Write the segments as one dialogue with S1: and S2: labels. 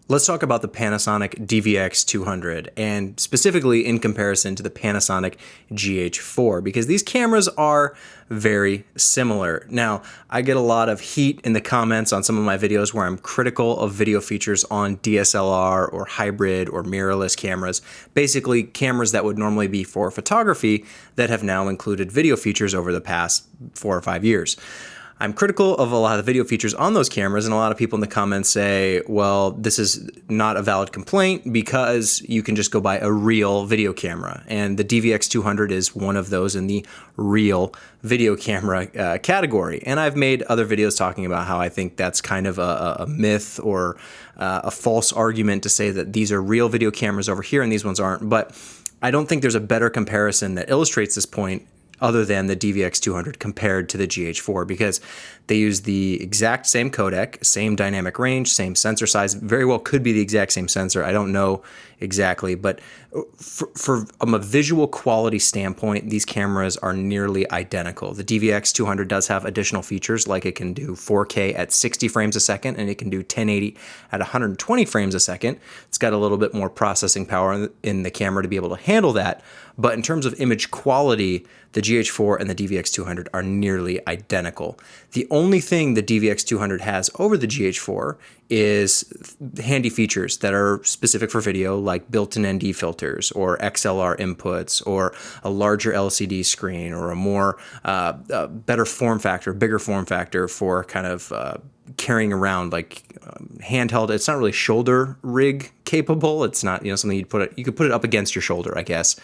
S1: Let's talk about the Panasonic DVX200 and specifically in comparison to the Panasonic GH4 because these cameras are very similar. Now, I get a lot of heat in the comments on some of my videos where I'm critical of video features on DSLR or hybrid or mirrorless cameras, basically cameras that would normally be for photography that have now included video features over the past 4 or 5 years. I'm critical of a lot of the video features on those cameras, and a lot of people in the comments say, well, this is not a valid complaint because you can just go buy a real video camera. And the DVX200 is one of those in the real video camera category. And I've made other videos talking about how I think that's kind of a myth or a false argument to say that these are real video cameras over here and these ones aren't. But I don't think there's a better comparison that illustrates this point other than the DVX200 compared to the GH4 because they use the exact same codec, same dynamic range, same sensor size, very well could be the exact same sensor. I don't know exactly, but from a visual quality standpoint, these cameras are nearly identical. The DVX200 does have additional features like it can do 4K at 60 frames a second and it can do 1080 at 120 frames a second. It's got a little bit more processing power in the camera to be able to handle that. But in terms of image quality, the GH4 and the DVX200 are nearly identical. The only thing the DVX200 has over the GH4 is handy features that are specific for video, like built-in ND filters or XLR inputs or a larger LCD screen or a more better form factor, bigger form factor for kind of carrying around like handheld. It's not really shoulder rig capable. It's not, something you could put it up against your shoulder, I guess.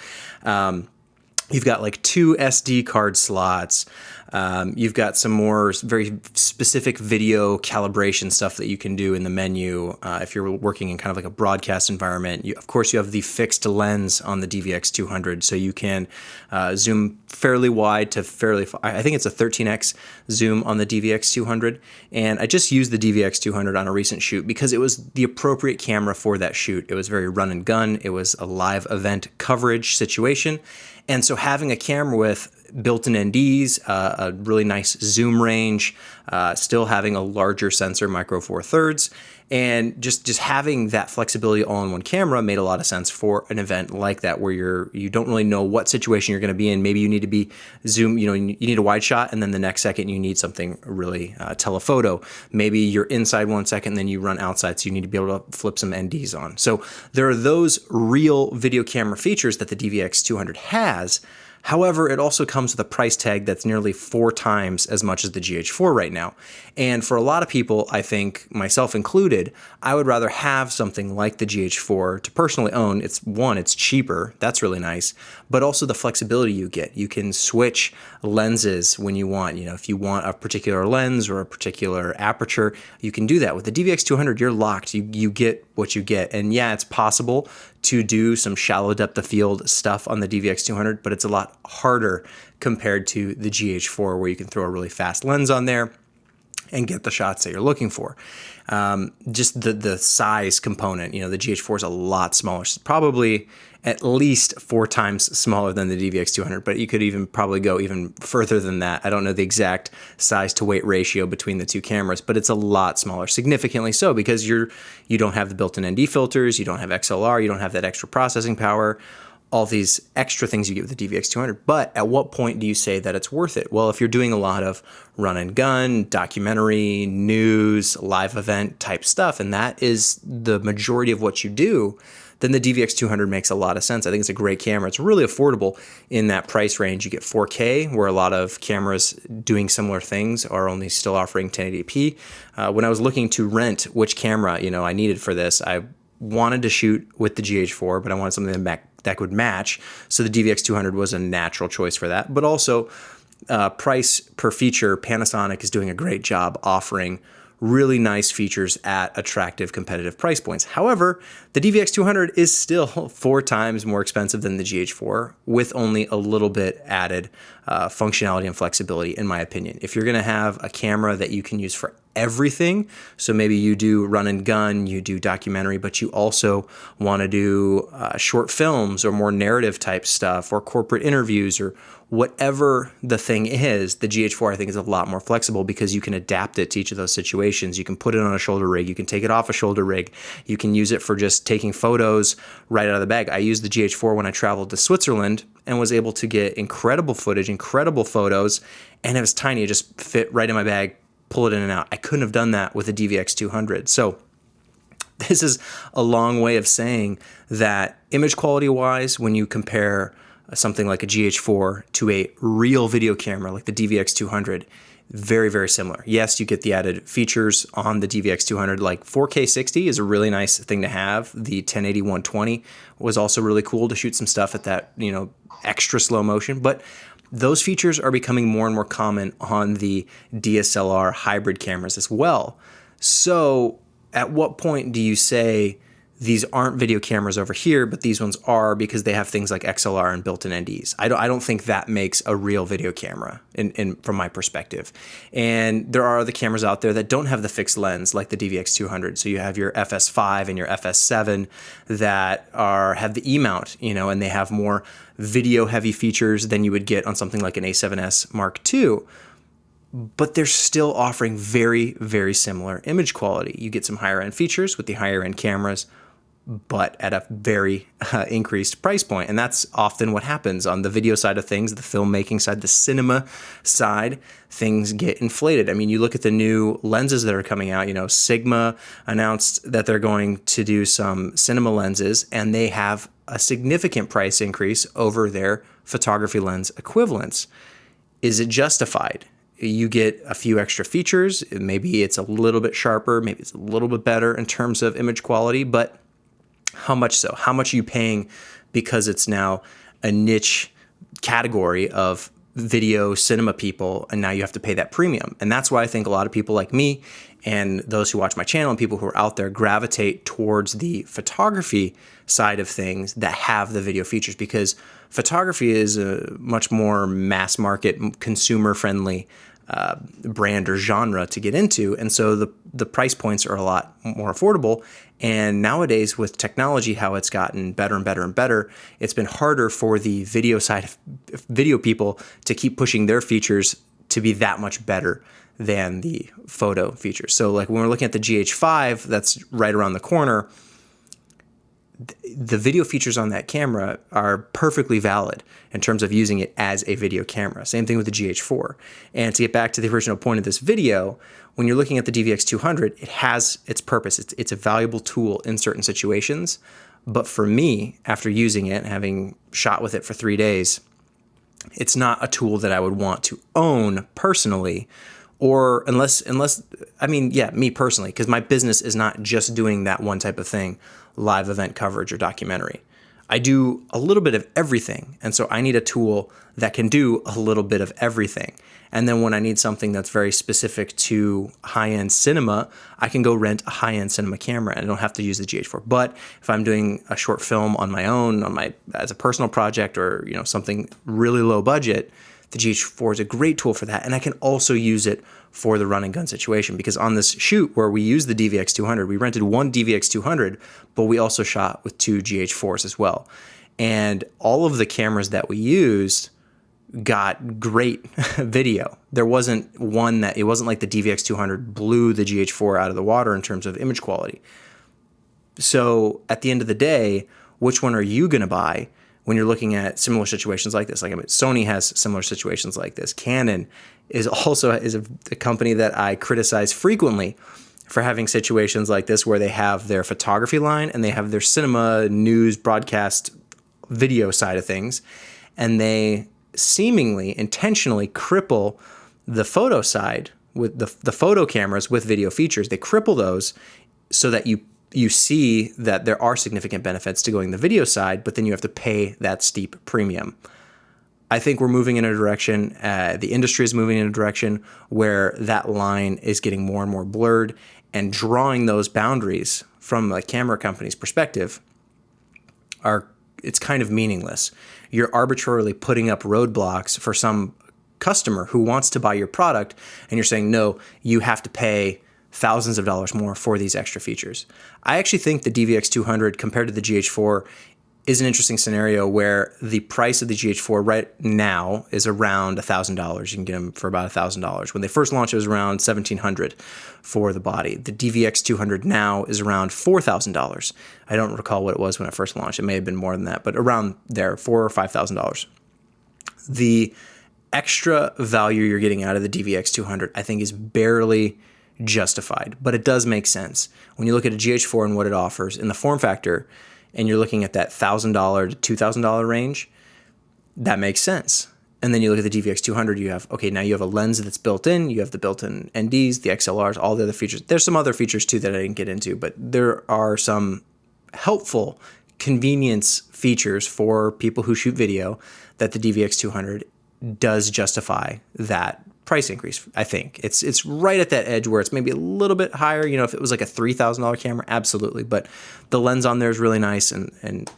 S1: You've got like 2 SD card slots. You've got some more very specific video calibration stuff that you can do in the menu if you're working in kind of like a broadcast environment. Of course, you have the fixed lens on the DVX200, so you can zoom fairly wide to I think it's a 13x zoom on the DVX200. And I just used the DVX200 on a recent shoot because it was the appropriate camera for that shoot. It was very run and gun. It was a live event coverage situation. And so having a camera with built-in NDs, a really nice zoom range, still having a larger sensor, micro four thirds, and just having that flexibility all in one camera made a lot of sense for an event like that where you don't really know what situation you're going to be in. Maybe you need to be zoom, you need a wide shot, and then the next second you need something really telephoto. Maybe you're inside 1 second, then you run outside, so you need to be able to flip some NDs on. So there are those real video camera features that the DVX200 has. However, it also comes with a price tag that's nearly 4 times as much as the GH4 right now. And for a lot of people, I think myself included, I would rather have something like the GH4 to personally own. It's cheaper. That's really nice. But also the flexibility you get. You can switch lenses when you want. If you want a particular lens or a particular aperture, you can do that. With the DVX200, you're locked. You get what you get. And yeah, it's possible to do some shallow depth of field stuff on the DVX200, but it's a lot harder compared to the GH4 where you can throw a really fast lens on there and get the shots that you're looking for. Just the size component, the GH4 is a lot smaller. It's probably at least 4 times smaller than the DVX200, but you could even probably go even further than that. I don't know the exact size to weight ratio between the two cameras, but it's a lot smaller, significantly so, because you don't have the built-in ND filters, you don't have XLR, you don't have that extra processing power, all these extra things you get with the DVX200. But at what point do you say that it's worth it? Well, if you're doing a lot of run and gun, documentary, news, live event type stuff, and that is the majority of what you do, then the DVX200 makes a lot of sense. I think it's a great camera. It's really affordable in that price range. You get 4K, where a lot of cameras doing similar things are only still offering 1080p. When I was looking to rent which camera I needed for this, I wanted to shoot with the GH4, but I wanted something that could match. So the DVX200 was a natural choice for that. But also, price per feature, Panasonic is doing a great job offering really nice features at attractive competitive price points. However, the DVX200 is still 4 times more expensive than the GH4 with only a little bit added functionality and flexibility, in my opinion. If you're going to have a camera that you can use for everything. So maybe you do run and gun, you do documentary, but you also want to do short films or more narrative type stuff or corporate interviews or whatever the thing is. The GH4 I think is a lot more flexible because you can adapt it to each of those situations. You can put it on a shoulder rig, you can take it off a shoulder rig, you can use it for just taking photos right out of the bag. I used the GH4 when I traveled to Switzerland and was able to get incredible footage, incredible photos, and it was tiny. It just fit right in my bag, pull it in and out. I couldn't have done that with a DVX200. So this is a long way of saying that image quality wise, when you compare something like a GH4 to a real video camera like the DVX200, very, very similar. Yes, you get the added features on the DVX200, like 4K 60 is a really nice thing to have. The 1080-120 was also really cool to shoot some stuff at that, extra slow motion. But those features are becoming more and more common on the DSLR hybrid cameras as well. So at what point do you say these aren't video cameras over here, but these ones are because they have things like XLR and built-in NDs? I don't think that makes a real video camera from my perspective. And there are other cameras out there that don't have the fixed lens like the DVX200. So you have your FS5 and your FS7 that have the E-mount, and they have more video-heavy features than you would get on something like an A7S Mark II. But they're still offering very, very similar image quality. You get some higher-end features with the higher-end cameras, but at a very increased price point. And that's often what happens on the video side of things, the filmmaking side, the cinema side, things get inflated. I mean, you look at the new lenses that are coming out, Sigma announced that they're going to do some cinema lenses, and they have a significant price increase over their photography lens equivalents. Is it justified? You get a few extra features. Maybe it's a little bit sharper, maybe it's a little bit better in terms of image quality, but how much so? How much are you paying because it's now a niche category of video cinema people, and now you have to pay that premium? And that's why I think a lot of people like me and those who watch my channel and people who are out there gravitate towards the photography side of things that have the video features, because photography is a much more mass market, consumer friendly brand or genre to get into. And so the price points are a lot more affordable. And nowadays with technology, how it's gotten better and better and better, it's been harder for the video side of video people to keep pushing their features to be that much better than the photo features. So like when we're looking at the GH5, that's right around the corner, the video features on that camera are perfectly valid in terms of using it as a video camera. Same thing with the GH4. And to get back to the original point of this video, when you're looking at the DVX200, it has its purpose. It's a valuable tool in certain situations. But for me, after using it, having shot with it for 3 days, it's not a tool that I would want to own personally, or unless me personally, because my business is not just doing that one type of thing, live event coverage or documentary. I do a little bit of everything, and so I need a tool that can do a little bit of everything. And then when I need something that's very specific to high-end cinema, I can go rent a high-end cinema camera, and I don't have to use the GH4. But if I'm doing a short film on my own, as a personal project, or something really low budget, the GH4 is a great tool for that. And I can also use it for the run and gun situation, because on this shoot where we used the DVX200, we rented one DVX200, but we also shot with 2 GH4s as well. And all of the cameras that we used got great video. There wasn't it wasn't like the DVX200 blew the GH4 out of the water in terms of image quality. So at the end of the day, which one are you going to buy when you're looking at similar situations like this? Sony has similar situations like this. Canon is a company that I criticize frequently for having situations like this, where they have their photography line and they have their cinema, news, broadcast, video side of things, and they seemingly intentionally cripple the photo side with the photo cameras with video features. They cripple those so that you see that there are significant benefits to going the video side, but then you have to pay that steep premium. I think we're moving in a direction, the industry is moving in a direction where that line is getting more and more blurred, and drawing those boundaries from a camera company's perspective it's kind of meaningless. You're arbitrarily putting up roadblocks for some customer who wants to buy your product and you're saying, no, you have to pay thousands of dollars more for these extra features. I actually think the DVX200 compared to the GH4 is an interesting scenario where the price of the GH4 right now is around $1,000. You can get them for about $1,000. When they first launched, it was around $1,700 for the body. The DVX200 now is around $4,000. I don't recall what it was when it first launched. It may have been more than that, but around there, $4,000 or $5,000. The extra value you're getting out of the DVX200, I think, is barely justified, but it does make sense. When you look at a GH4 and what it offers in the form factor, and you're looking at that $1,000 to $2,000 range, that makes sense. And then you look at the DVX200, you have, okay, now you have a lens that's built in, you have the built-in NDs, the XLRs, all the other features. There's some other features too that I didn't get into, but there are some helpful convenience features for people who shoot video that the DVX200 does justify that price increase. I think it's right at that edge where it's maybe a little bit higher. You know, if it was like a $3,000 camera, absolutely. But the lens on there is really nice. And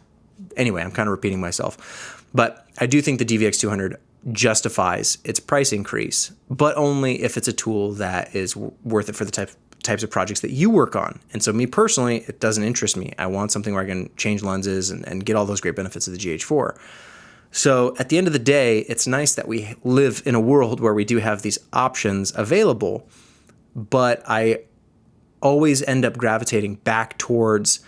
S1: anyway, I'm kind of repeating myself. But I do think the DVX200 justifies its price increase, but only if it's a tool that is worth it for the types of projects that you work on. And so me personally, it doesn't interest me. I want something where I can change lenses and get all those great benefits of the GH4. So at the end of the day, it's nice that we live in a world where we do have these options available, but I always end up gravitating back towards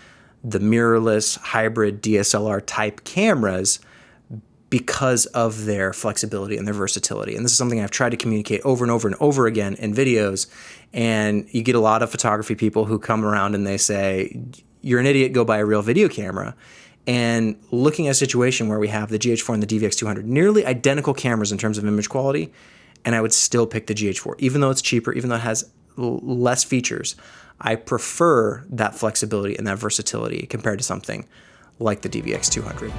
S1: the mirrorless hybrid DSLR type cameras because of their flexibility and their versatility. And this is something I've tried to communicate over and over and over again in videos. And you get a lot of photography people who come around and they say, you're an idiot, go buy a real video camera. And looking at a situation where we have the GH4 and the DVX200, nearly identical cameras in terms of image quality, and I would still pick the GH4. Even though it's cheaper, even though it has less features, I prefer that flexibility and that versatility compared to something like the DVX200.